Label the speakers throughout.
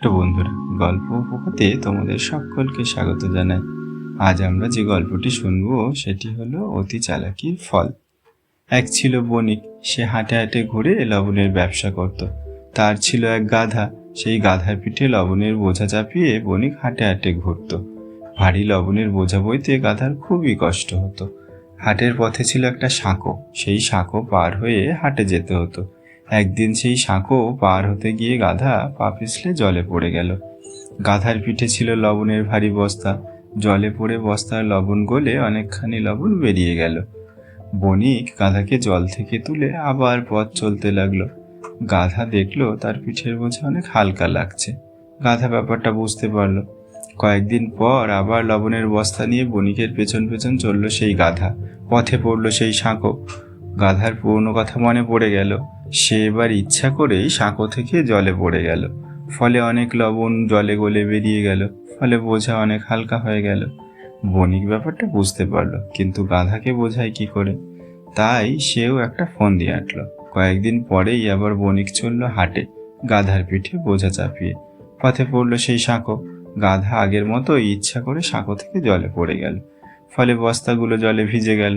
Speaker 1: তো বন্ধুরা, গল্প উপকথে তোমাদের সকলকে স্বাগত জানাই। আজ আমরা যে গল্পটি শুনবো সেটি হলো অতি চালাকির ফল। এক ছিল বণিক। সে হাটে হাটে ঘুরে লবণের ব্যবসা করত। তার ছিল এক গাধা। সেই গাধার পিঠে লবণের বোঝা চাপিয়ে বণিক হাটে হাটে ঘুরত। ভারী লবণের বোঝা বইতে গাধার খুবই কষ্ট হতো। হাটের পথে ছিল একটা সাঁকো। সেই সাঁকো পার হয়ে হাটে যেতে হতো। একদিন সেই সাঁকো পার হতে গিয়ে গাধা পা পিছলে জলে পড়ে গেল। গাধার পিঠে ছিল লবণের ভারী বস্তা। জলে পড়ে বস্তার লবণ গলে অনেকখানি লবণ বেরিয়ে গেল। বণিক গাধাকে জল থেকে তুলে আবার পথ চলতে লাগলো। গাধা দেখলো তার পিঠের বোঝা অনেক হালকা লাগছে। গাধা ব্যাপারটা বুঝতে পারলো। কয়েকদিন পর আবার লবণের বস্তা নিয়ে বণিকের পেছন পেছন চলল সেই গাধা। পথে পড়ল সেই সাঁকো। গাধার পুরনো কথা মনে পড়ে গেল। সে এবার ইচ্ছা করেই সাঁকো থেকে জলে পড়ে গেল। ফলে অনেক লবণ জলে গলে বেরিয়ে গেল। ফলে বোঝা অনেক হালকা হয়ে গেল। বণিক ব্যাপারটা বুঝতে পারলো, কিন্তু গাধাকে বোঝায় কি করে? তাই সেও একটা ফোন দিয়ে আঁটলো। কয়েকদিন পরেই আবার বণিক চলল হাটে, গাধার পিঠে বোঝা চাপিয়ে। পথে পড়ল সেই সাঁকো। গাধা আগের মতো ইচ্ছা করে সাঁকো থেকে জলে পড়ে গেল। ফলে বস্তাগুলো জলে ভিজে গেল।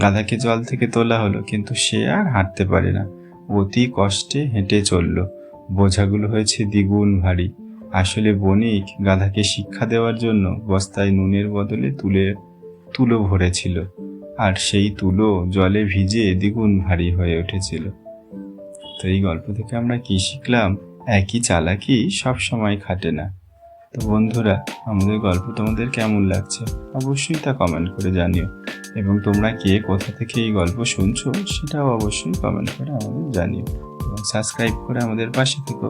Speaker 1: গাধাকে জল থেকে তোলা হলো, কিন্তু সে আর হাঁটতে পারে না। অতি কষ্টে হেঁটে চলল। বোঝাগুলো হয়েছে দ্বিগুণ ভারী। আসলে বণিক গাধাকে শিক্ষা দেওয়ার জন্য বস্তায় নুনের বদলে তুলো ভরেছিল, আর সেই তুলো জলে ভিজে দ্বিগুণ ভারী হয়ে উঠেছিল। তো এই গল্প থেকে আমরা কি শিখলাম? একই চালাকি সব সময় খাটে না। তো বন্ধুরা, আমাদের গল্প তোমাদের কেমন লাগছে অবশ্যই তা কমেন্ট করে জানিও, এবং তোমরা কে কোথা থেকে এই গল্প শুনছো সেটাও অবশ্যই কমেন্ট করে আমাদের জানিও, এবং সাবস্ক্রাইব করে আমাদের পাশে থেকো।